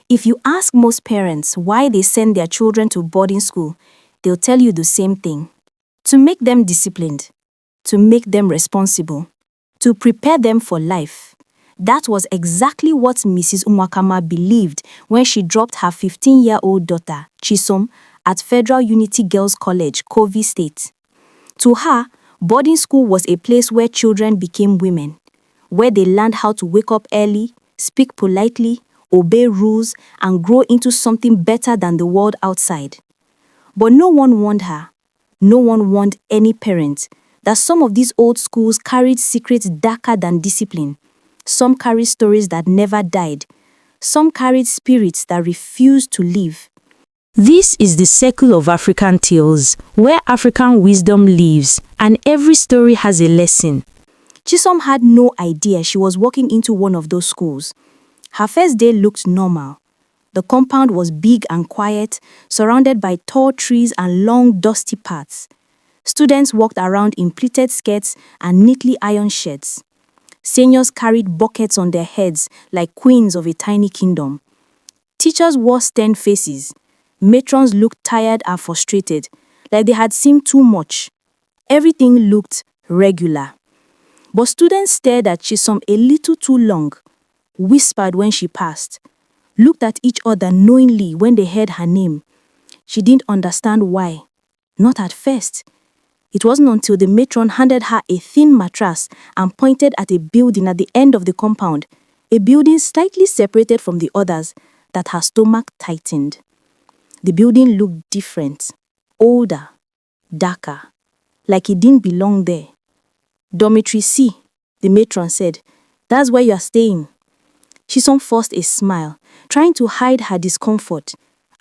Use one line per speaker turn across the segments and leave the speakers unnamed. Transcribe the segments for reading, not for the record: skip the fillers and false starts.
If you ask most parents why they send their children to boarding school, they'll tell you the same thing. To make them disciplined, to make them responsible, to prepare them for life. That was exactly what Mrs. Umwakama believed when she dropped her 15-year-old daughter, Chisom, at Federal Unity Girls College, Kogi State. To her, boarding school was a place where children became women, where they learned how to wake up early, speak politely, obey rules, and grow into something better than the world outside. But no one warned her, no one warned any parent, that some of these old schools carried secrets darker than discipline. Some carried stories that never died. Some carried spirits that refused to leave.
This is the circle of African tales, where African wisdom lives, and every story has a lesson.
Chisom had no idea she was walking into one of those schools. Her first day looked normal. The compound was big and quiet, surrounded by tall trees and long, dusty paths. Students walked around in pleated skirts and neatly ironed shirts. Seniors carried buckets on their heads like queens of a tiny kingdom. Teachers wore stern faces. Matrons looked tired and frustrated, like they had seen too much. Everything looked regular. But students stared at Chisom a little too long, whispered when she passed, looked at each other knowingly when they heard her name. She didn't understand why. Not at first. It wasn't until the matron handed her a thin mattress and pointed at a building at the end of the compound, a building slightly separated from the others, that her stomach tightened. The building looked different, older, darker, like it didn't belong there. Dormitory C, the matron said. That's where you are staying. Chisom forced a smile, trying to hide her discomfort.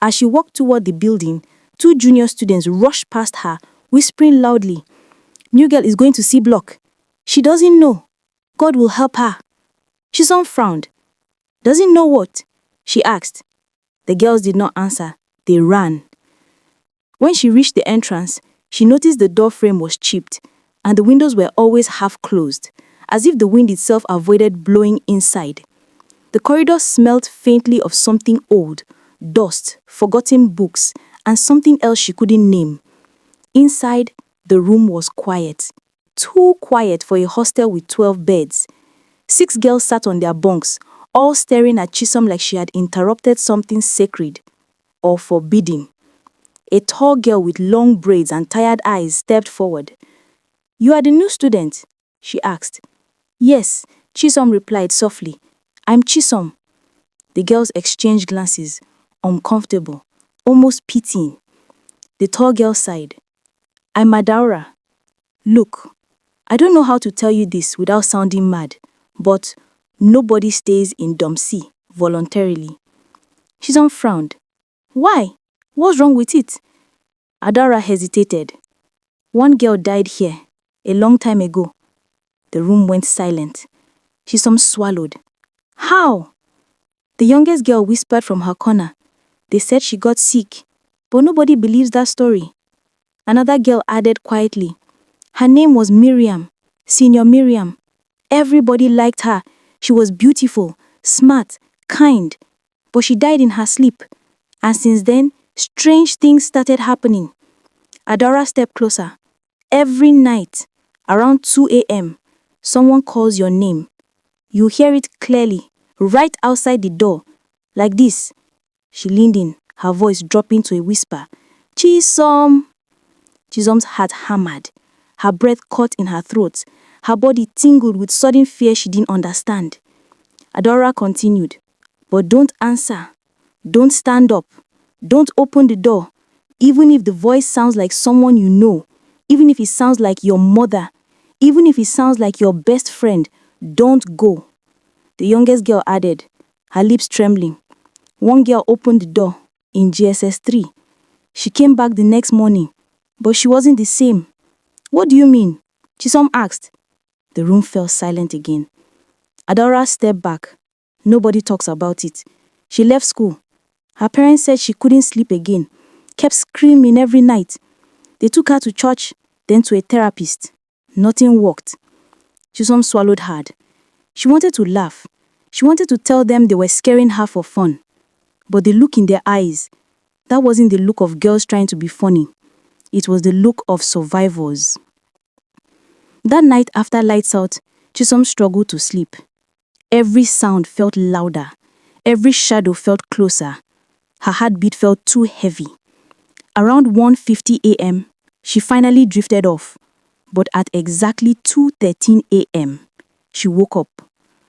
As she walked toward the building, 2 junior students rushed past her, whispering loudly, "New girl is going to C block. She doesn't know. God will help her." Chisom frowned. "Doesn't know what?" she asked. The girls did not answer. They ran. When she reached the entrance, she noticed the door frame was chipped, and the windows were always half closed, as if the wind itself avoided blowing inside. The corridor smelled faintly of something old, dust, forgotten books, and something else she couldn't name. Inside, the room was quiet. Too quiet for a hostel with 12 beds. 6 girls sat on their bunks, all staring at Chisom like she had interrupted something sacred or forbidden. A tall girl with long braids and tired eyes stepped forward. "You are the new student?" she asked. "Yes," Chisom replied softly. "I'm Chisom." The girls exchanged glances, uncomfortable, almost pitying. The tall girl sighed. "I'm Adaura. Look, I don't know how to tell you this without sounding mad, but nobody stays in Dom C voluntarily." Chisom frowned. "Why? What's wrong with it?" Adaura hesitated. "One girl died here, a long time ago." The room went silent. Chisom swallowed. "How?" The youngest girl whispered from her corner. "They said she got sick, but nobody believes that story." Another girl added quietly, "Her name was Miriam, Senior Miriam. Everybody liked her. She was beautiful, smart, kind, but she died in her sleep. And since then, strange things started happening." Adora stepped closer. "Every night, around 2 a.m., someone calls your name. You hear it clearly, right outside the door, like this." She leaned in, her voice dropping to a whisper. "Chisom!" Chisom's heart hammered. Her breath caught in her throat. Her body tingled with sudden fear she didn't understand. Adora continued, "But don't answer. Don't stand up. Don't open the door. Even if the voice sounds like someone you know, even if it sounds like your mother, even if it sounds like your best friend, don't go." The youngest girl added, her lips trembling. "One girl opened the door in GSS 3. She came back the next morning, but she wasn't the same." "What do you mean?" Chisom asked. The room fell silent again. Adora stepped back. Nobody talks about it. She left school. Her parents said she couldn't sleep again, kept screaming every night. They took her to church, then to a therapist. Nothing worked. Chisom swallowed hard. She wanted to laugh. She wanted to tell them they were scaring her for fun. But the look in their eyes, that wasn't the look of girls trying to be funny. It was the look of survivors. That night after lights out, Chisom struggled to sleep. Every sound felt louder. Every shadow felt closer. Her heartbeat felt too heavy. Around 1:50 a.m., she finally drifted off. But at exactly 2:13 a.m., she woke up.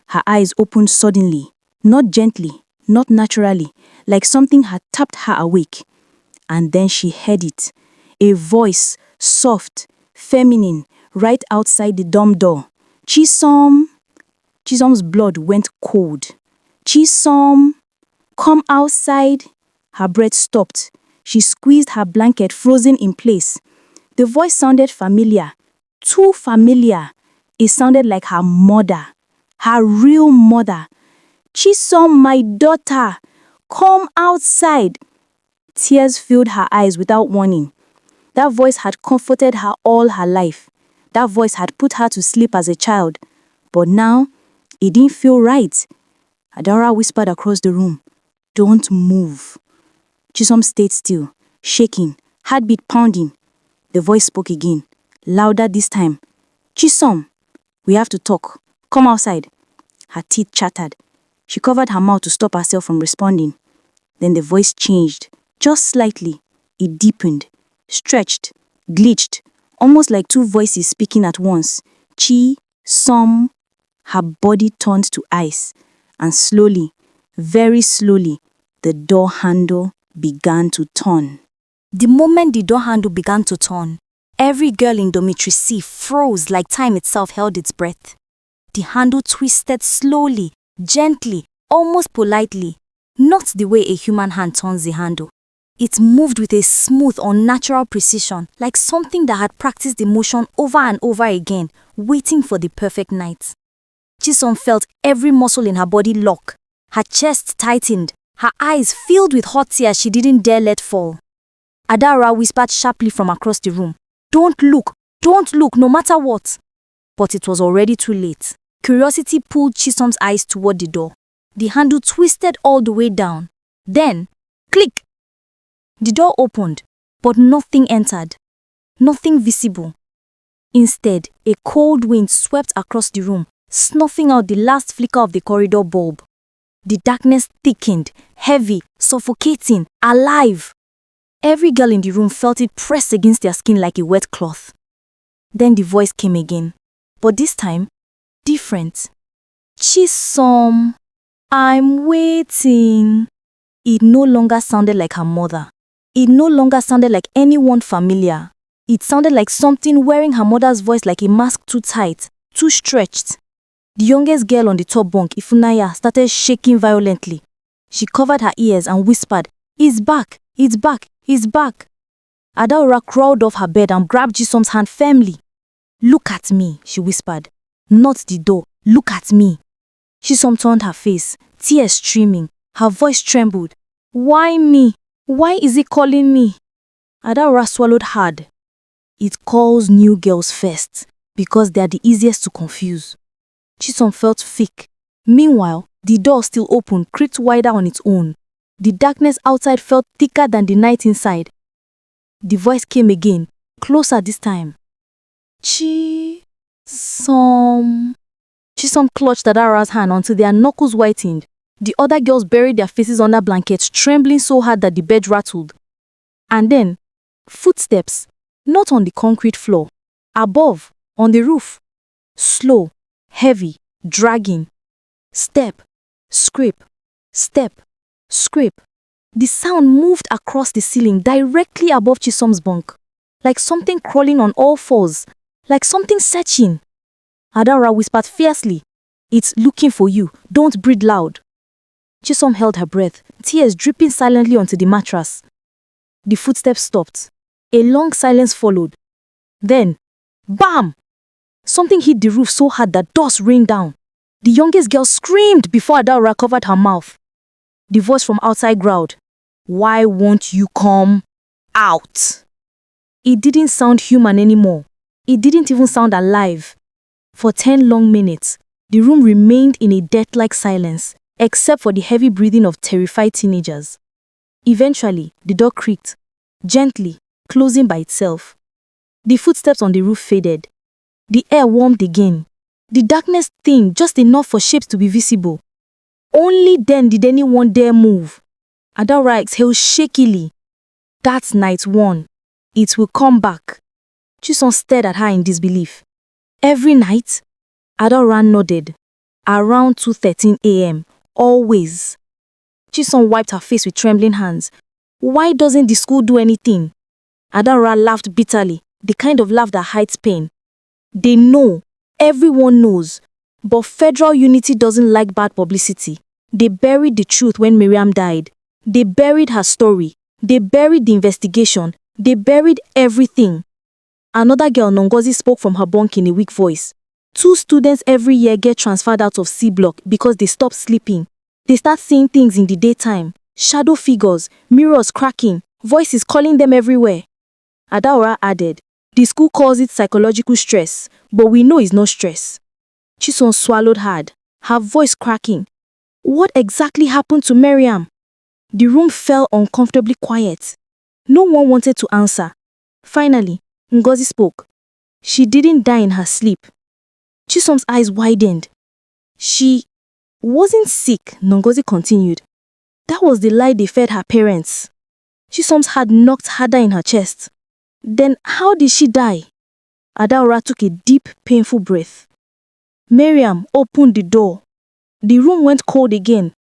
Her eyes opened suddenly, not gently, not naturally, like something had tapped her awake. And then she heard it. A voice, soft, feminine, right outside the dorm door. Chisom. Chisom's blood went cold. Chisom, come outside. Her breath stopped. She squeezed her blanket, frozen in place. The voice sounded familiar, too familiar. It sounded like her mother, her real mother. Chisom, my daughter, come outside. Tears filled her eyes without warning. That voice had comforted her all her life. That voice had put her to sleep as a child. But now, it didn't feel right. Adara whispered across the room, "Don't move." Chisom stayed still, shaking, heartbeat pounding. The voice spoke again, louder this time. "Chisom, we have to talk. Come outside." Her teeth chattered. She covered her mouth to stop herself from responding. Then the voice changed, just slightly. It deepened, stretched, glitched, almost like two voices speaking at once. Chi-som. Her body turned to ice, and slowly, very slowly, the door handle began to turn.
The moment the door handle began to turn, every girl in dormitory C froze like time itself held its breath. The handle twisted slowly, gently, almost politely, not the way a human hand turns the handle. It moved with a smooth, unnatural precision, like something that had practiced the motion over and over again, waiting for the perfect night. Chisom felt every muscle in her body lock. Her chest tightened, her eyes filled with hot tears she didn't dare let fall. Adara whispered sharply from across the room, don't look, no matter what." But it was already too late. Curiosity pulled Chisom's eyes toward the door. The handle twisted all the way down. Then, click! The door opened, but nothing entered. Nothing visible. Instead, a cold wind swept across the room, snuffing out the last flicker of the corridor bulb. The darkness thickened, heavy, suffocating, alive. Every girl in the room felt it press against their skin like a wet cloth. Then the voice came again, but this time, different. "Chisom, I'm waiting." It no longer sounded like her mother. It no longer sounded like anyone familiar. It sounded like something wearing her mother's voice like a mask too tight, too stretched. The youngest girl on the top bunk, Ifunaya, started shaking violently. She covered her ears and whispered, "It's back, it's back, it's back." Adaora crawled off her bed and grabbed Chisom's hand firmly. "Look at me," she whispered. "Not the door, look at me." Chisom turned her face, tears streaming. Her voice trembled. "Why me? Why is it calling me?" Adaora swallowed hard. It calls new girls first, because they are the easiest to confuse. Chisom felt thick. Meanwhile, the door still open, creaked wider on its own. The darkness outside felt thicker than the night inside. The voice came again, closer this time. Chisom. Chisom clutched Adara's hand until their knuckles whitened. The other girls buried their faces under blankets, trembling so hard that the bed rattled. And then, footsteps, not on the concrete floor, above, on the roof. Slow, heavy, dragging. Step, scrape, step, scrape. The sound moved across the ceiling directly above Chisom's bunk, like something crawling on all fours, like something searching. Adara whispered fiercely, "It's looking for you, don't breathe loud." Chisom held her breath, tears dripping silently onto the mattress. The footsteps stopped. A long silence followed. Then, bam! Something hit the roof so hard that dust rained down. The youngest girl screamed before Adara covered her mouth. The voice from outside growled, "Why won't you come out?" It didn't sound human anymore. It didn't even sound alive. For 10 long minutes, the room remained in a death-like silence,
except for the heavy breathing of terrified teenagers. Eventually, the door creaked, gently, closing by itself. The footsteps on the roof faded. The air warmed again. The darkness thinned just enough for shapes to be visible. Only then did anyone dare move. Adaora exhaled shakily. That's night one. It will come back. Chisom stared at her in disbelief. Every night? Adaora nodded. Around 2:13 a.m. Always. Chisom wiped her face with trembling hands. Why doesn't the school do anything? Adaora laughed bitterly, the kind of laugh that hides pain. They know. Everyone knows. But federal unity doesn't like bad publicity. They buried the truth when Miriam died. They buried her story. They buried the investigation. They buried everything. Another girl, Nongozi, spoke from her bunk in a weak voice. 2 students every year get transferred out of C block because they stop sleeping. They start seeing things in the daytime. Shadow figures, mirrors cracking, voices calling them everywhere. Adaora added, the school calls it psychological stress, but we know it's no stress. Chisom swallowed hard, her voice cracking. What exactly happened to Miriam? The room fell uncomfortably quiet. No one wanted to answer. Finally, Ngozi spoke. She didn't die in her sleep. Chisom's eyes widened. She wasn't sick, Ngozi continued. That was the lie they fed her parents. Chisom's heart knocked harder in her chest. Then how did she die? Adaora took a deep, painful breath. Miriam opened the door. The room went cold again.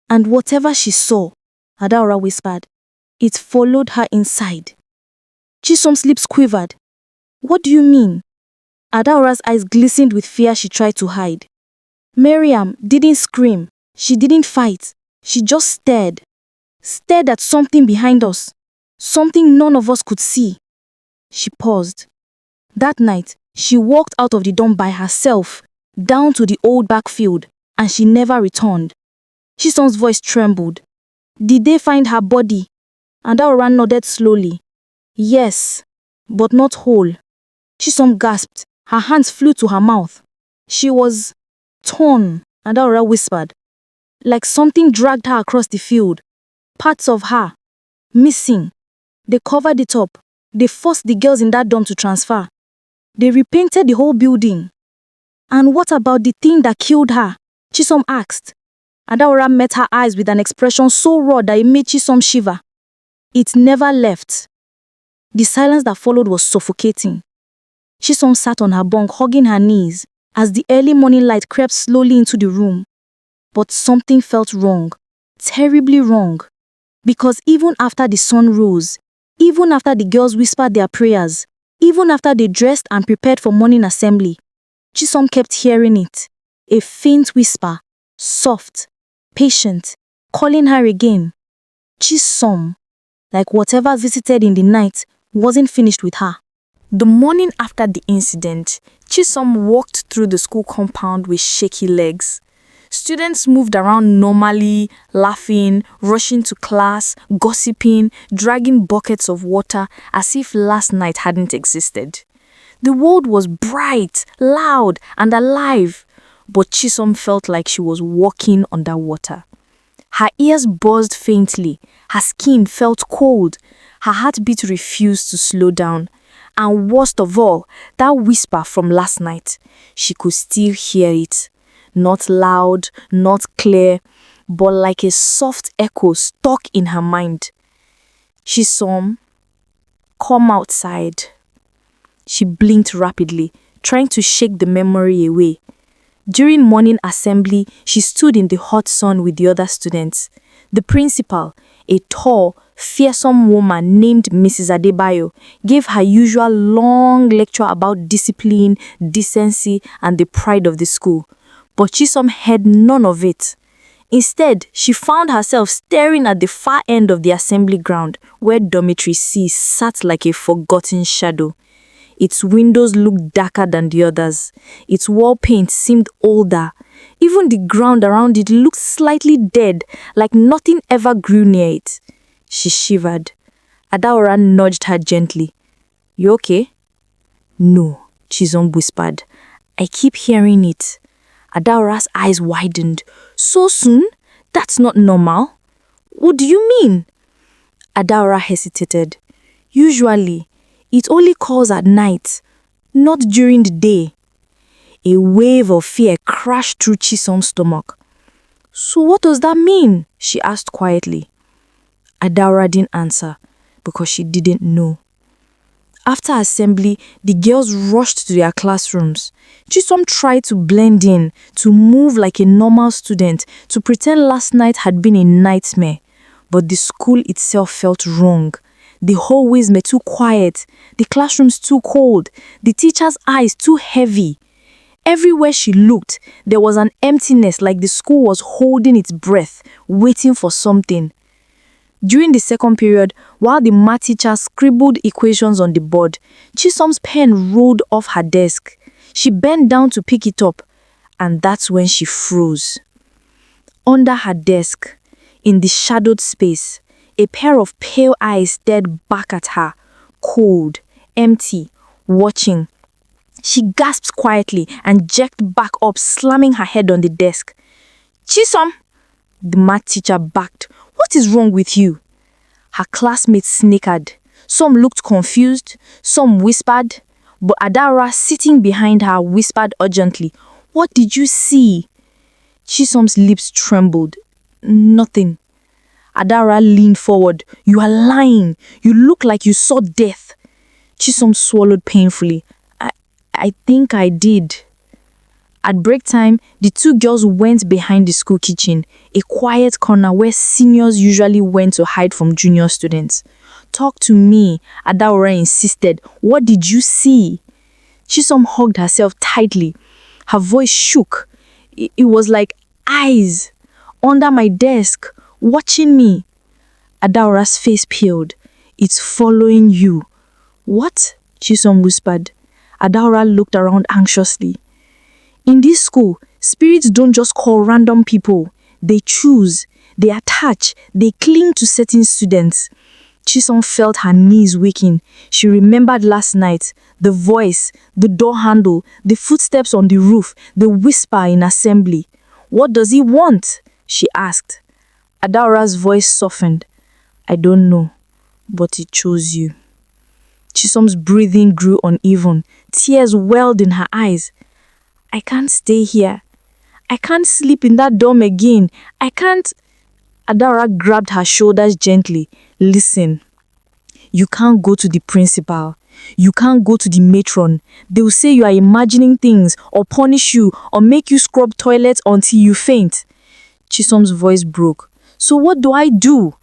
And whatever she saw, Adaora whispered, it followed her inside. Chisom's lips quivered. What do you mean? Adaora's eyes glistened with fear she tried to hide. Miriam didn't scream. She didn't fight. She just stared. Stared at something behind us. Something none of us could see. She paused. That night, she walked out of the dorm by herself, down to the old backfield, and she never returned. Chisom's voice trembled. Did they find her body? Adaora nodded slowly. Yes, but not whole. Chisom gasped. Her hands flew to her mouth. She was torn, Adaora whispered. Like something dragged her across the field. Parts of her. Missing. They covered it up. They forced the girls in that dorm to transfer. They repainted the whole building. And what about the thing that killed her? Chisom asked. Adaora met her eyes with an expression so raw that it made Chisom shiver. It never left. The silence that followed was suffocating. Chisom sat on her bunk hugging her knees as the early morning light crept slowly into the room. But something felt wrong, terribly wrong. Because even after the sun rose, even after the girls whispered their prayers, even after they dressed and prepared for morning assembly, Chisom kept hearing it. A faint whisper, soft, patient, calling her again. Chisom, like whatever visited in the night, wasn't finished with her. The morning after the incident, Chisom walked through the school compound with shaky legs. Students moved around normally, laughing, rushing to class, gossiping, dragging buckets of water as if last night hadn't existed. The world was bright, loud, and alive, but Chisom felt like she was walking underwater. Her ears buzzed faintly, her skin felt cold, her heartbeat refused to slow down. And worst of all, that whisper from last night, she could still hear it. Not loud, not clear, but like a soft echo stuck in her mind. Chisom, come outside. She blinked rapidly, trying to shake the memory away. During morning assembly, she stood in the hot sun with the other students. The principal, a tall, fearsome woman named Mrs. Adebayo, gave her usual long lecture about discipline, decency, and the pride of the school. But Chisom heard none of it. Instead, she found herself staring at the far end of the assembly ground, where Dormitory C sat like a forgotten shadow. Its windows looked darker than the others. Its wall paint seemed older. Even the ground around it looked slightly dead, like nothing ever grew near it. She shivered. Adaora nudged her gently. You okay? No, Chisom whispered. I keep hearing it. Adaora's eyes widened. So soon? That's not normal. What do you mean? Adaora hesitated. Usually, it only calls at night, not during the day. A wave of fear crashed through Chisom's stomach. So what does that mean? She asked quietly. Adaora didn't answer because she didn't know. After assembly, the girls rushed to their classrooms. Chisom tried to blend in, to move like a normal student, to pretend last night had been a nightmare. But the school itself felt wrong. The hallways were too quiet, the classrooms too cold, the teacher's eyes too heavy. Everywhere she looked, there was an emptiness, like the school was holding its breath, waiting for something. During the second period, while the math teacher scribbled equations on the board, Chisom's pen rolled off her desk. She bent down to pick it up, and that's when she froze. Under her desk, in the shadowed space, a pair of pale eyes stared back at her, cold, empty, watching. She gasped quietly and jerked back up, slamming her head on the desk. "Chisom!" The math teacher barked. "What is wrong with you?" Her classmates snickered. Some looked confused, some whispered, but Adaora, sitting behind her, whispered urgently, "What did you see?" Chisom's lips trembled. "Nothing." Adaora leaned forward. "You are lying. You look like you saw death." Chisom swallowed painfully. I think I did." At break time, the two girls went behind the school kitchen, a quiet corner where seniors usually went to hide from junior students. "Talk to me," Adaora insisted. "What did you see?" Chisom hugged herself tightly. Her voice shook. It was like eyes under my desk, watching me. Adaora's face paled. "It's following you." "What?" Chisom whispered. Adaora looked around anxiously. In this school, spirits don't just call random people. They choose, they attach, they cling to certain students. Chisom felt her knees weaken. She remembered last night, the voice, the door handle, the footsteps on the roof, the whisper in assembly. "What does he want?" she asked. Adaora's voice softened. "I don't know, but he chose you." Chisom's breathing grew uneven. Tears welled in her eyes. "I can't stay here. I can't sleep in that dorm again. I can't." Adaora grabbed her shoulders gently. "Listen, you can't go to the principal. You can't go to the matron. They'll say you are imagining things, or punish you, or make you scrub toilets until you faint." Chisom's voice broke. "So what do I do?"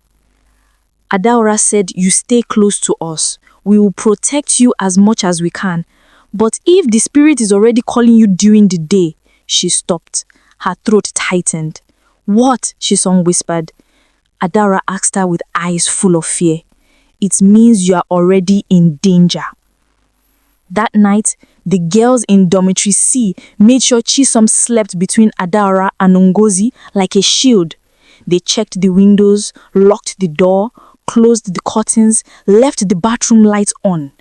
Adaora said, "You stay close to us. We will protect you as much as we can. But if the spirit is already calling you during the day," she stopped. Her throat tightened. "What?" Chisom whispered. Adaora asked her with eyes full of fear. "It means you are already in danger." That night, the girls in dormitory C made sure Chisom slept between Adaora and Ngozi like a shield. They checked the windows, locked the door, closed the curtains, left the bathroom lights on.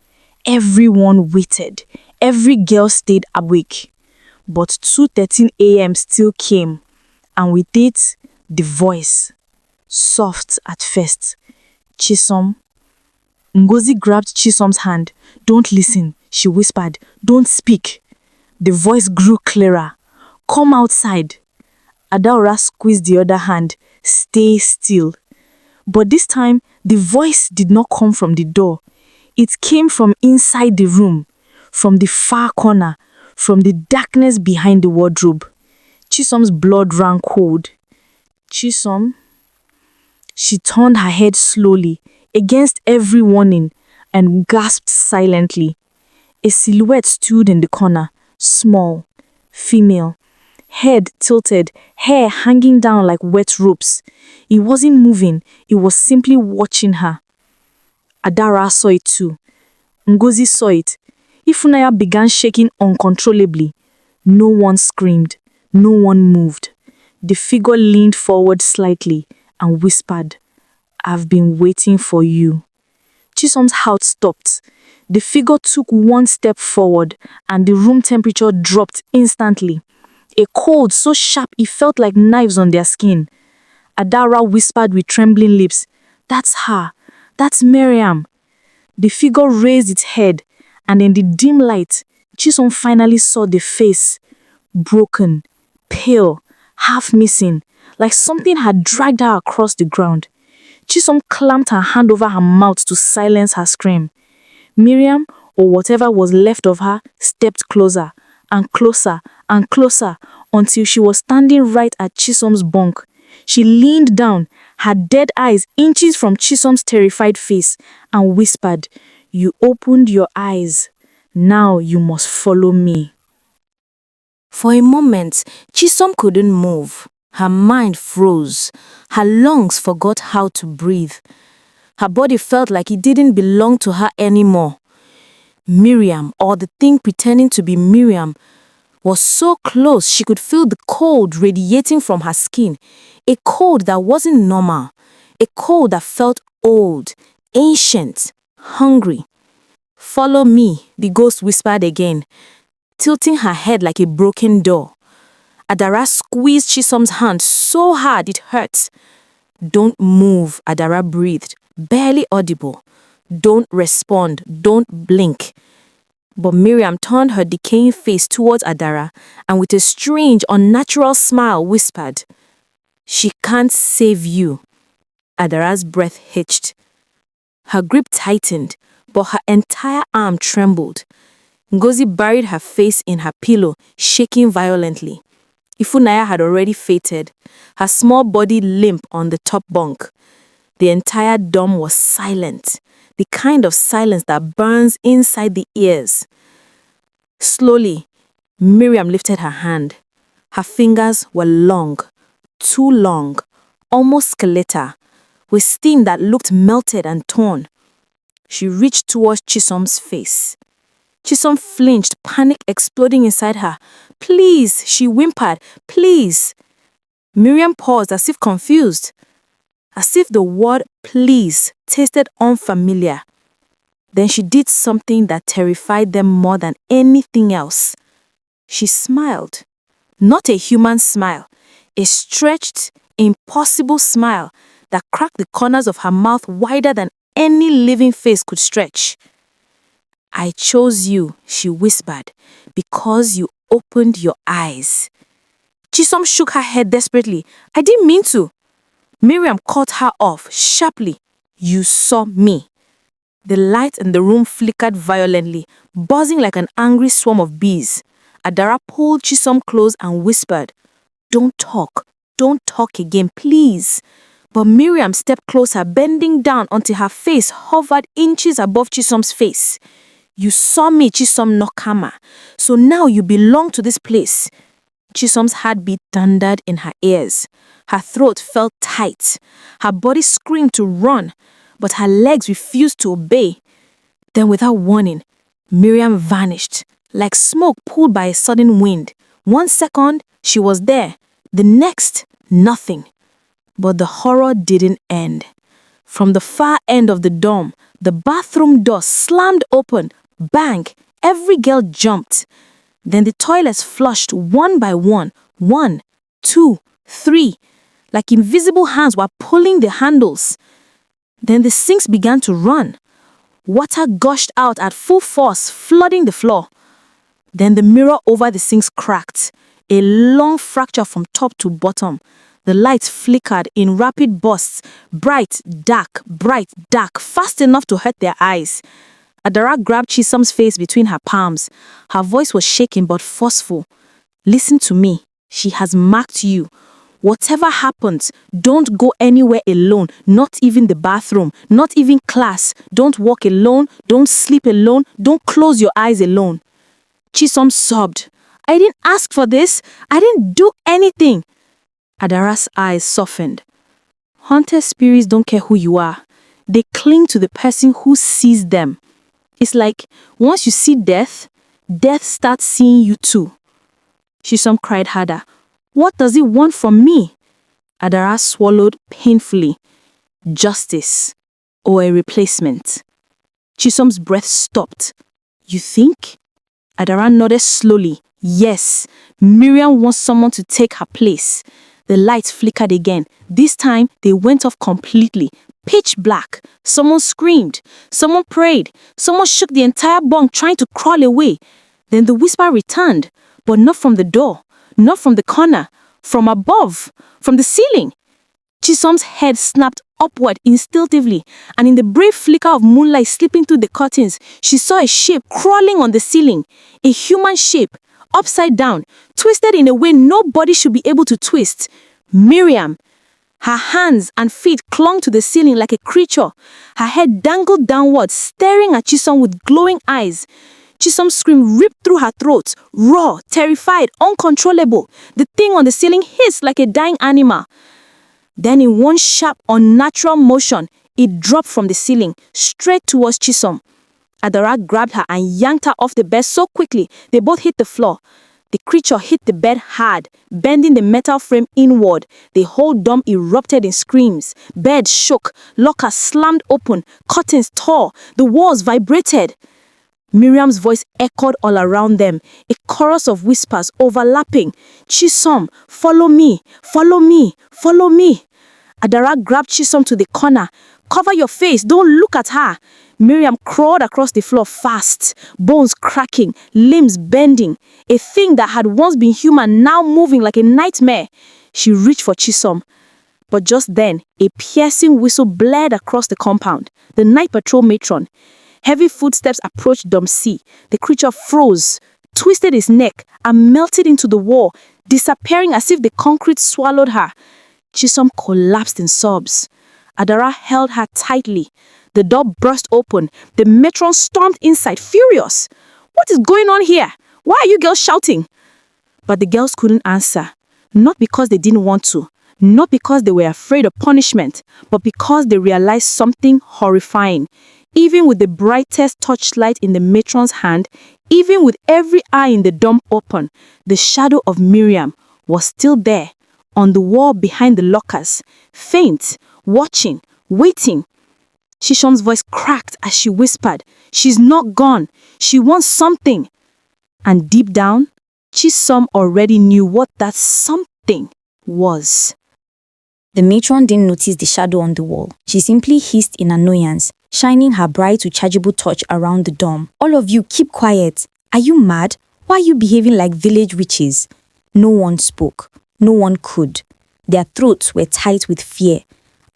Everyone waited. Every girl stayed awake. But 2:13 a.m. still came, and with it, the voice. Soft at first. "Chisom." Ngozi grabbed Chisom's hand. "Don't listen," she whispered. "Don't speak." The voice grew clearer. "Come outside." Adaora squeezed the other hand. "Stay still." But this time, the voice did not come from the door. It came from inside the room, from the far corner, from the darkness behind the wardrobe. Chisom's blood ran cold. "Chisom?" She turned her head slowly, against every warning, and gasped silently. A silhouette stood in the corner, small, female, head tilted, hair hanging down like wet ropes. It wasn't moving, it was simply watching her. Adaora saw it too. Ngozi saw it. Ifunanya began shaking uncontrollably. No one screamed. No one moved. The figure leaned forward slightly and whispered, "I've been waiting for you." Chisom's heart stopped. The figure took one step forward and the room temperature dropped instantly. A cold so sharp it felt like knives on their skin. Adara whispered with trembling lips. That's her. That's Miriam. The figure raised its head, and in the dim light, Chisom finally saw the face. Broken, pale, half missing, like something had dragged her across the ground. Chisom clamped her hand over her mouth to silence her scream. Miriam, or whatever was left of her, stepped closer and closer and closer until she was standing right at Chisom's bunk. She leaned down, her dead eyes inches from Chisom's terrified face, and whispered, "You opened your eyes. Now you must follow me."
For a moment, Chisom couldn't move. Her mind froze. Her lungs forgot how to breathe. Her body felt like it didn't belong to her anymore. Miriam, or the thing pretending to be Miriam, was so close she could feel the cold radiating from her skin. A cold that wasn't normal. A cold that felt old, ancient, hungry. "Follow me," the ghost whispered again, tilting her head like a broken door. Adara squeezed Chisom's hand so hard it hurt. "Don't move," Adara breathed, barely audible. "Don't respond, don't blink." But Miriam turned her decaying face towards Adara and with a strange, unnatural smile whispered, "She can't save you." Adara's breath hitched. Her grip tightened, but her entire arm trembled. Ngozi buried her face in her pillow, shaking violently. Ifunaya had already fainted, her small body limp on the top bunk. The entire dorm was silent, the kind of silence that burns inside the ears. Slowly, Miriam lifted her hand. Her fingers were long, too long, almost skeletal, with skin that looked melted and torn. She reached towards Chisom's face. Chisom flinched, panic exploding inside her. "Please," she whimpered, "please." Miriam paused as if confused, as if the word "please" tasted unfamiliar. Then she did something that terrified them more than anything else. She smiled. Not a human smile, a stretched, impossible smile that cracked the corners of her mouth wider than any living face could stretch. "I chose you," she whispered, "because you opened your eyes." Chisom shook her head desperately. "I didn't mean to." Miriam cut her off sharply. "You saw me." The light in the room flickered violently, buzzing like an angry swarm of bees. Adara pulled Chisom close and whispered, Don't talk again, please." But Miriam stepped closer, bending down until her face hovered inches above Chisom's face. "You saw me, Chisom Nokama, so now you belong to this place." Chisom's heartbeat thundered in her ears. Her throat felt tight. Her body screamed to run, but her legs refused to obey. Then without warning, Miriam vanished, like smoke pulled by a sudden wind. 1 second, she was there. The next, nothing. But the horror didn't end. From the far end of the dorm, the bathroom door slammed open. Bang! Every girl jumped. Then the toilets flushed one by one. 1, 2, 3. Like invisible hands were pulling the handles. Then the sinks began to run. Water gushed out at full force, flooding the floor. Then the mirror over the sinks cracked. A long fracture from top to bottom. The lights flickered in rapid bursts. Bright, dark, fast enough to hurt their eyes. Adara grabbed Chisom's face between her palms. Her voice was shaking but forceful. "Listen to me. She has marked you. Whatever happens, don't go anywhere alone, not even the bathroom, not even class. Don't walk alone, don't sleep alone, don't close your eyes alone." Chisom sobbed. "I didn't ask for this. I didn't do anything." Adara's eyes softened. Haunted spirits don't care who you are. They cling to the person who sees them. It's like once you see death, death starts seeing you too. Chisom cried harder. "What does it want from me?" Adara swallowed painfully. "Justice, or a replacement." Chisom's breath stopped. "You think?" Adara nodded slowly. "Yes, Miriam wants someone to take her place.
The lights flickered again. This time, they went off completely. Pitch black. Someone screamed. Someone prayed. Someone shook the entire bunk trying to crawl away. Then the whisper returned, but not from the door, not from the corner, from above, from the ceiling. Chisom's head snapped upward instinctively, and in the brief flicker of moonlight slipping through the curtains, she saw a shape crawling on the ceiling. A human shape, upside down, twisted in a way nobody should be able to twist. Miriam. Her hands and feet clung to the ceiling like a creature. Her head dangled downwards, staring at Chisom with glowing eyes. Chisom's scream ripped through her throat, raw, terrified, uncontrollable. The thing on the ceiling hissed like a dying animal. Then in one sharp, unnatural motion, it dropped from the ceiling, straight towards Chisom. Adara grabbed her and yanked her off the bed so quickly, they both hit the floor. The creature hit the bed hard, bending the metal frame inward. The whole dorm erupted in screams. Bed shook, lockers slammed open, curtains tore, the walls vibrated. Miriam's voice echoed all around them, a chorus of whispers overlapping. Chisom, follow me, follow me, follow me. Adara grabbed Chisom to the corner. Cover your face, don't look at her. Miriam crawled across the floor fast, bones cracking, limbs bending. A thing that had once been human now moving like a nightmare. She reached for Chisom. But just then, a piercing whistle blared across the compound. The night patrol matron. Heavy footsteps approached Dom C. The creature froze, twisted its neck, and melted into the wall, disappearing as if the concrete swallowed her. Chisom collapsed in sobs. Adara held her tightly. The door burst open. The matron stormed inside, furious. What is going on here? Why are you girls shouting? But the girls couldn't answer. Not because they didn't want to. Not because they were afraid of punishment, but because they realized something horrifying. Even with the brightest torchlight in the matron's hand, even with every eye in the dorm open, the shadow of Miriam was still there, on the wall behind the lockers, faint, watching, waiting. Chisom's voice cracked as she whispered, "She's not gone. She wants something." And deep down, Chisom already knew what that something was.
The matron didn't notice the shadow on the wall. She simply hissed in annoyance, shining her bright rechargeable torch around the dorm. "All of you, keep quiet. Are you mad? Why are you behaving like village witches?" No one spoke. No one could. Their throats were tight with fear.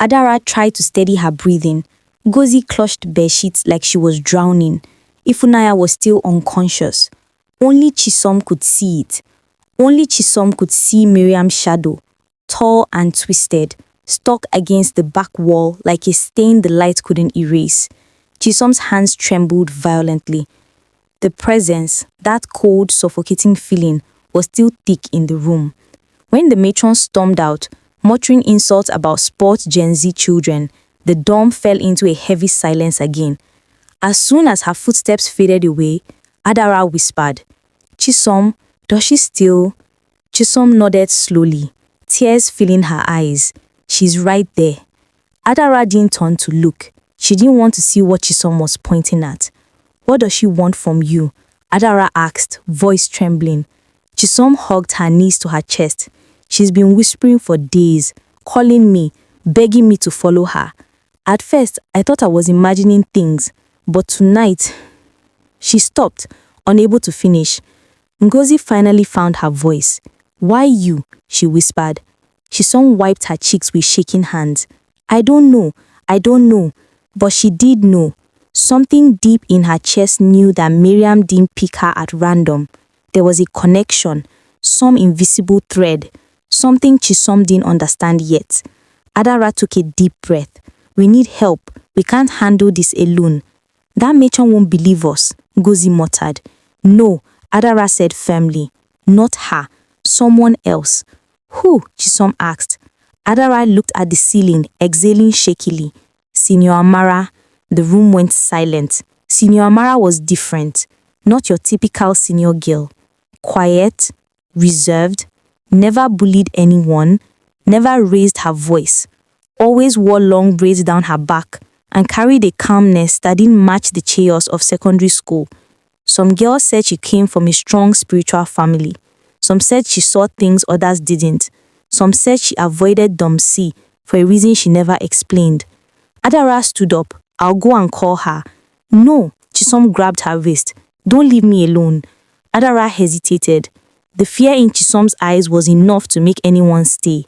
Adara tried to steady her breathing. Gozi clutched bedsheets like she was drowning. Ifunaya was still unconscious. Only Chisom could see it. Only Chisom could see Miriam's shadow, tall and twisted, stuck against the back wall like a stain the light couldn't erase. Chisom's hands trembled violently. The presence, that cold, suffocating feeling, was still thick in the room. When the matron stormed out, muttering insults about sports Gen Z children, the dorm fell into a heavy silence again. As soon as her footsteps faded away, Adara whispered, "Chisom, does she still?" Chisom nodded slowly, tears filling her eyes. "She's right there." Adara didn't turn to look. She didn't want to see what Chisom was pointing at. "What does she want from you?" Adara asked, voice trembling. Chisom hugged her knees to her chest. "She's been whispering for days, calling me, begging me to follow her. At first, I thought I was imagining things, but tonight..." She stopped, unable to finish. Ngozi finally found her voice. "Why you?" she whispered. Chisom wiped her cheeks with shaking hands. I don't know, but she did know. Something deep in her chest knew that Miriam didn't pick her at random. There was a connection, some invisible thread, something Chisom didn't understand yet. Adara took a deep breath. "We need help. We can't handle this alone." "That matron won't believe us," Ngozi muttered. "No," Adara said firmly. "Not her. Someone else." "Who?" Chisom asked. Adara looked at the ceiling, exhaling shakily. "Senior Amara." The room went silent. Senior Amara was different. Not your typical senior girl. Quiet, reserved, never bullied anyone, never raised her voice. Always wore long braids down her back and carried a calmness that didn't match the chaos of secondary school. Some girls said she came from a strong spiritual family. Some said she saw things others didn't.
Some said she avoided Domsi for a reason she never explained. Adara stood up. I'll go and call her. No, Chisom grabbed her wrist. Don't leave me alone. Adara hesitated. The fear in Chisom's eyes was enough to make anyone stay.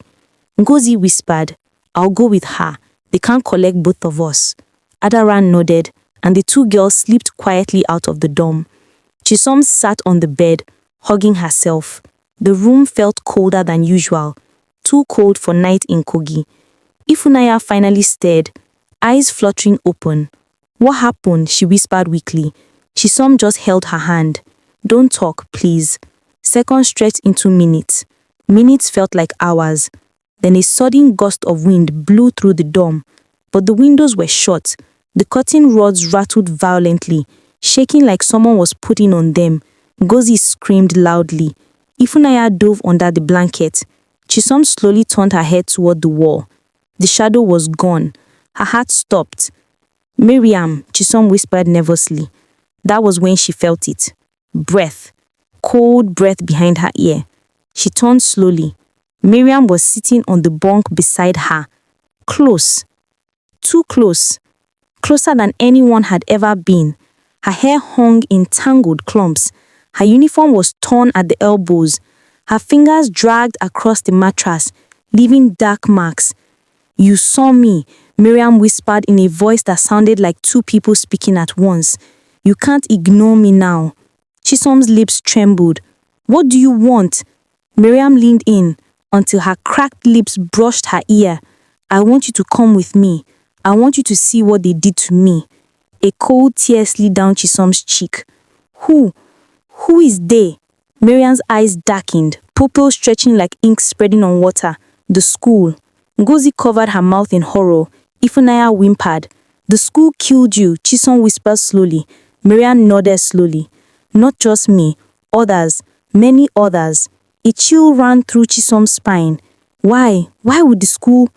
Ngozi whispered, I'll go with her. They can't collect both of us. Adara nodded, and the two girls slipped quietly out of the dorm. Chisom sat on the bed, hugging herself. The room felt colder than usual, too cold for night in Kogi. Ifunanya finally stared, eyes fluttering open. What happened? She whispered weakly. Chisom just held her hand. Don't talk, please. Seconds stretched into minutes. Minutes felt like hours. Then a sudden gust of wind blew through the dorm, but the windows were shut. The curtain rods rattled violently, shaking like someone was putting on them. Ngozi screamed loudly. Ifunanya dove under the blanket. Chisom slowly turned her head toward the wall. The shadow was gone. Her heart stopped. Miriam, Chisom whispered nervously. That was when she felt it. Breath. Cold breath behind her ear. She turned slowly. Miriam was sitting on the bunk beside her. Close. Too close. Closer than anyone had ever been. Her hair hung in tangled clumps. Her uniform was torn at the elbows. Her fingers dragged across the mattress, leaving dark marks. You saw me, Miriam whispered in a voice that sounded like two people speaking at once. You can't ignore me now. Chisom's lips trembled. What do you want? Miriam leaned in until her cracked lips brushed her ear. I want you to come with me. I want you to see what they did to me. A cold tear slid down Chisom's cheek. Who? Who is they? Miriam's eyes darkened, pupils stretching like ink spreading on water. The school. Ngozi covered her mouth in horror. Ifunanya whimpered. The school killed you, Chisom whispered slowly. Miriam nodded slowly. Not just me, others, many others. A chill ran through Chisom's spine. Why? Why would the school?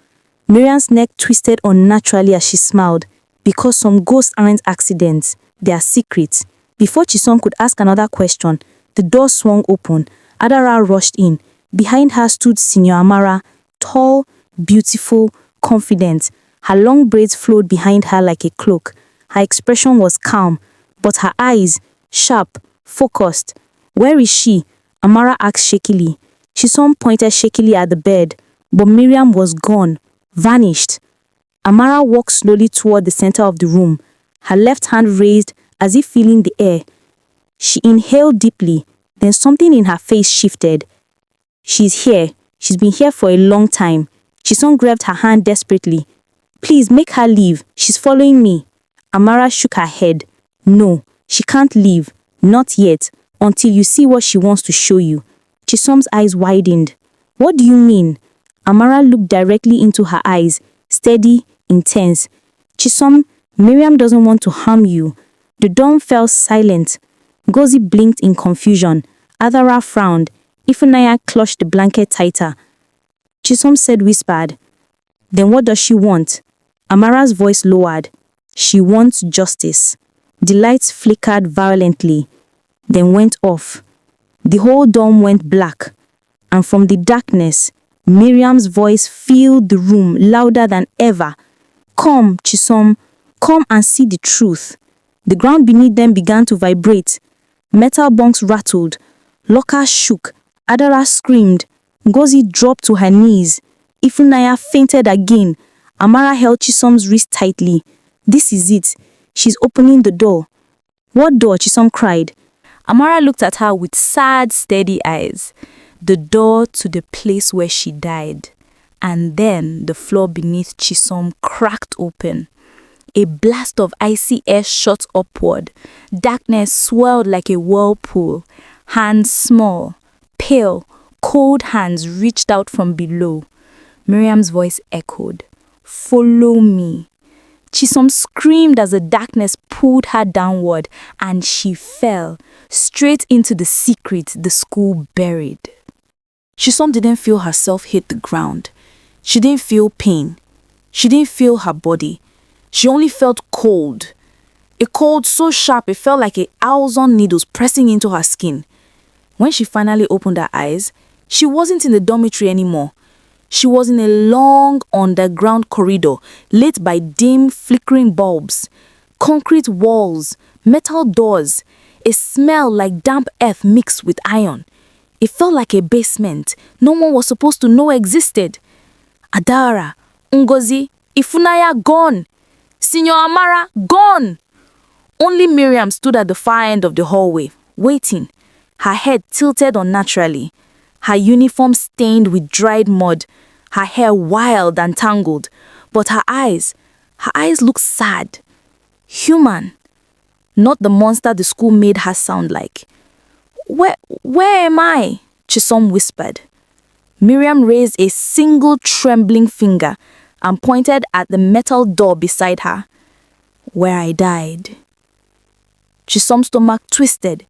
Miriam's neck twisted unnaturally as she smiled. Because some ghosts aren't accidents, they are secrets. Before Chisom could ask another question, the door swung open. Adara rushed in. Behind her stood Senior Amara, tall, beautiful, confident. Her long braids flowed behind her like a cloak. Her expression was calm, but her eyes, sharp, focused. Where is she? Amara asked shakily. Chisom pointed shakily at the bed, but Miriam was gone, vanished. Amara walked slowly toward the center of the room, her left hand raised as if feeling the air. She inhaled deeply, then something in her face shifted. She's here. She's been here for a long time. Chisom grabbed her hand desperately. Please make her leave. She's following me. Amara shook her head. No, she can't leave. Not yet, until you see what she wants to show you. Chisom's eyes widened. What do you mean? Amara looked directly into her eyes, steady, intense. Chisom, Miriam doesn't want to harm you. The dorm fell silent. Ngozi blinked in confusion. Adara frowned. Ifunanya clutched the blanket tighter. Chisom said whispered. Then what does she want? Amara's voice lowered. She wants justice. The lights flickered violently, then went off. The whole dorm went black, and from the darkness, Miriam's voice filled the room louder than ever. Come, Chisom, come and see the truth. The ground beneath them began to vibrate. Metal bunks rattled. Lockers shook. Adara screamed. Ngozi dropped to her knees. Ifunanya fainted again. Amara held Chisom's wrist tightly. This is it. She's opening the door. What door? Chisom cried. Amara looked at her with sad, steady eyes. The door to the place where she died. And then the floor beneath Chisom cracked open. A blast of icy air shot upward. Darkness swirled like a whirlpool. Hands small, pale, cold hands reached out from below. Miriam's voice echoed. Follow me. Chisom screamed as the darkness pulled her downward, and she fell straight into the secret the school buried. Chisom didn't feel herself hit the ground. She didn't feel pain. She didn't feel her body. She only felt cold. A cold so sharp it felt like 1,000 needles pressing into her skin. When she finally opened her eyes, she wasn't in the dormitory anymore. She was in a long underground corridor lit by dim, flickering bulbs, concrete walls, metal doors, a smell like damp earth mixed with iron. It felt like a basement no one was supposed to know existed. Adara, Ngozi, Ifunaya gone. Senior Amara gone. Only Miriam stood at the far end of the hallway, waiting, her head tilted unnaturally, her uniform stained with dried mud, her hair wild and tangled, but her eyes looked sad, human, not the monster the school made her sound like. Where am I? Chisom whispered. Miriam raised a single trembling finger and pointed at the metal door beside her. Where I died. Chisom's stomach twisted.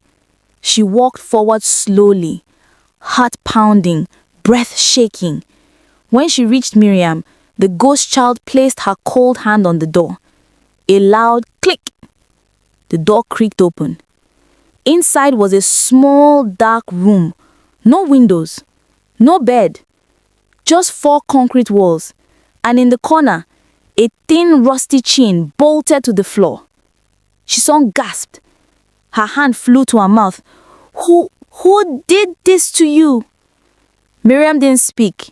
She walked forward slowly, heart pounding, breath shaking. When she reached Miriam, the ghost child placed her cold hand on the door. A loud click. The door creaked open. Inside was a small, dark room. No windows, no bed, just 4 concrete walls, and in the corner, a thin, rusty chain bolted to the floor. Chisom gasped. Her hand flew to her mouth. Who did this to you? Miriam didn't speak.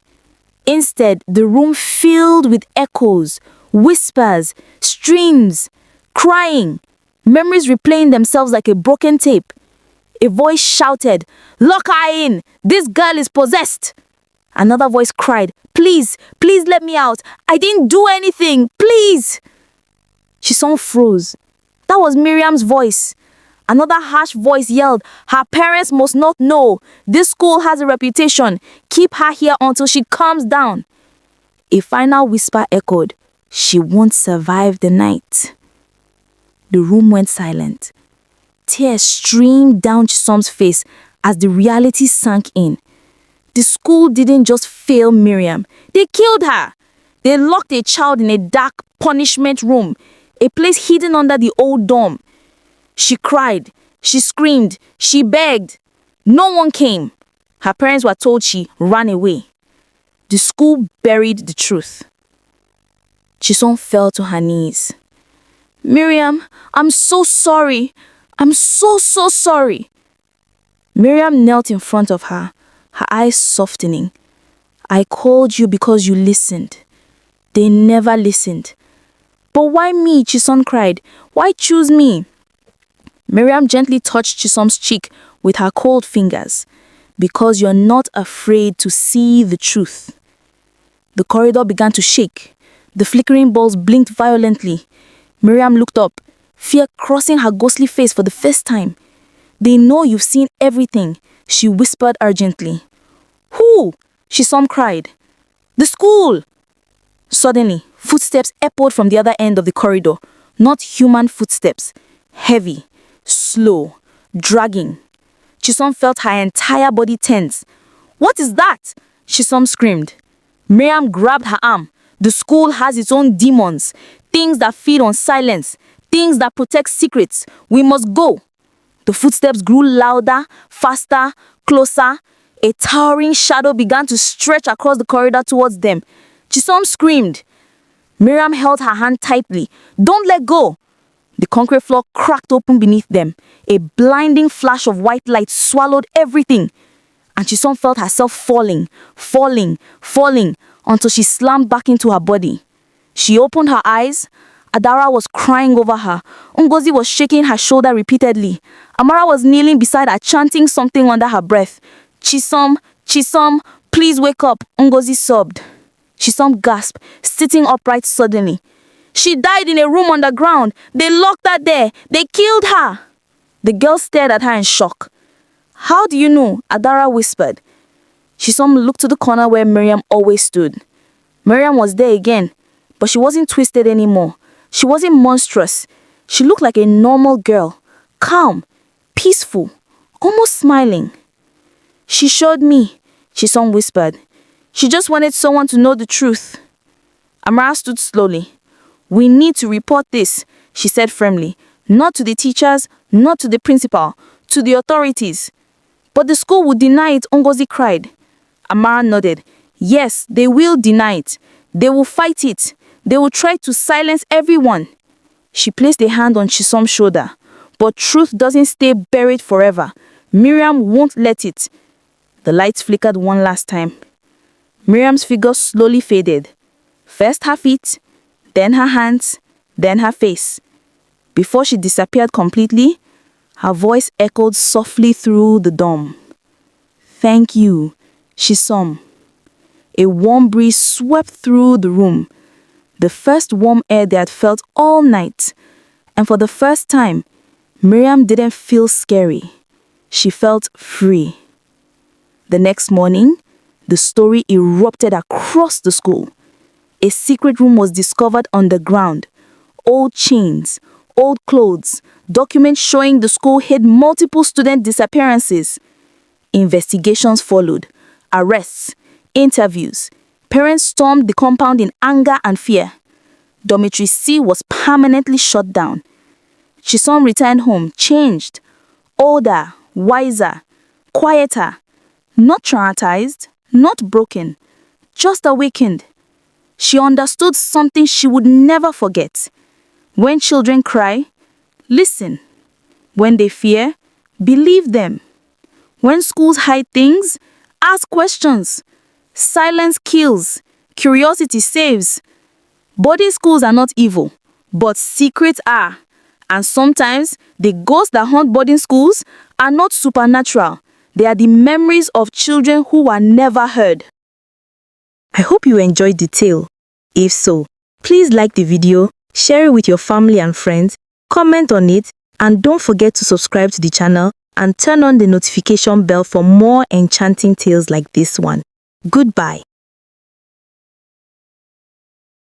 Instead, the room filled with echoes, whispers, streams, crying, memories replaying themselves like a broken tape. A voice shouted, "Lock her in! This girl is possessed!" Another voice cried, please let me out! I didn't do anything! Please!" Chisom froze. That was Miriam's voice. Another harsh voice yelled, "Her parents must not know. This school has a reputation. Keep her here until she calms down." A final whisper echoed, "She won't survive the night." The room went silent. Tears streamed down Chisom's face as the reality sank in. The school didn't just fail Miriam. They killed her. They locked a child in a dark punishment room, a place hidden under the old dome. She cried, she screamed, she begged. No one came. Her parents were told she ran away. The school buried the truth. Chisom fell to her knees. "Miriam, I'm so sorry. I'm so sorry." Miriam knelt in front of her, her eyes softening. "I called you because you listened. They never listened." "But why me?" Chisom cried. "Why choose me?" Miriam gently touched Chisom's cheek with her cold fingers. "Because you're not afraid to see the truth." The corridor began to shake. The flickering balls blinked violently. Miriam looked up, fear crossing her ghostly face for the first time. "They know you've seen everything," she whispered urgently. "Who?" Chisom cried. "The school!" Suddenly, footsteps echoed from the other end of the corridor. Not human footsteps. Heavy, slow, dragging. Chisom felt her entire body tense. "What is that?" Chisom screamed. Miriam grabbed her arm. "The school has its own demons, things that feed on silence, things that protect secrets. We must go." The footsteps grew louder, faster, closer. A towering shadow began to stretch across the corridor towards them. Chisom screamed. Miriam held her hand tightly. "Don't let go." The concrete floor cracked open beneath them. A blinding flash of white light swallowed everything. And Chisom felt herself falling, until she slammed back into her body. She opened her eyes. Adara was crying over her. Ngozi was shaking her shoulder repeatedly. Amara was kneeling beside her, chanting something under her breath. "Chisom, Chisom, please wake up," Ngozi sobbed. Chisom gasped, sitting upright suddenly. "She died in a room underground. They locked her there. They killed her." The girl stared at her in shock. "How do you know?" Adara whispered. Chisom looked to the corner where Miriam always stood. Miriam was there again, but she wasn't twisted anymore. She wasn't monstrous. She looked like a normal girl, calm, peaceful, almost smiling. "She showed me," Chisom whispered. "She just wanted someone to know the truth." Amara stood slowly. "We need to report this," she said firmly. "Not to the teachers, not to the principal, to the authorities." "But the school would deny it," Ngozi cried. Amara nodded. Yes, they will deny it. They will fight it. They will try to silence everyone. She placed a hand on Chisom's shoulder. But truth doesn't stay buried forever. Miriam won't let it. The lights flickered one last time. Miriam's figure slowly faded. First her feet, then her hands, then her face. Before she disappeared completely, her voice echoed softly through the dome. Thank you, Chisom. A warm breeze swept through the room. The first warm air they had felt all night. And for the first time, Miriam didn't feel scary. She felt free. The next morning, the story erupted across the school. A secret room was discovered underground. Old chains, old clothes, documents showing the school hid multiple student disappearances. Investigations followed. Arrests, interviews. Parents stormed the compound in anger and fear. Dormitory C was permanently shut down. Chisom returned home changed, older, wiser, quieter, not traumatized, not broken, just awakened. She understood something she would never forget. When children cry, listen. When they fear, believe them. When schools hide things, ask questions. Silence kills. Curiosity saves. Boarding schools are not evil, but secrets are. And sometimes, the ghosts that haunt boarding schools are not supernatural. They are the memories of children who were never heard. I hope you enjoyed the tale. If so, please like the video, share it with your family and friends, comment on it, and don't forget to subscribe to the channel and turn on the notification bell for more enchanting tales like this one. Goodbye.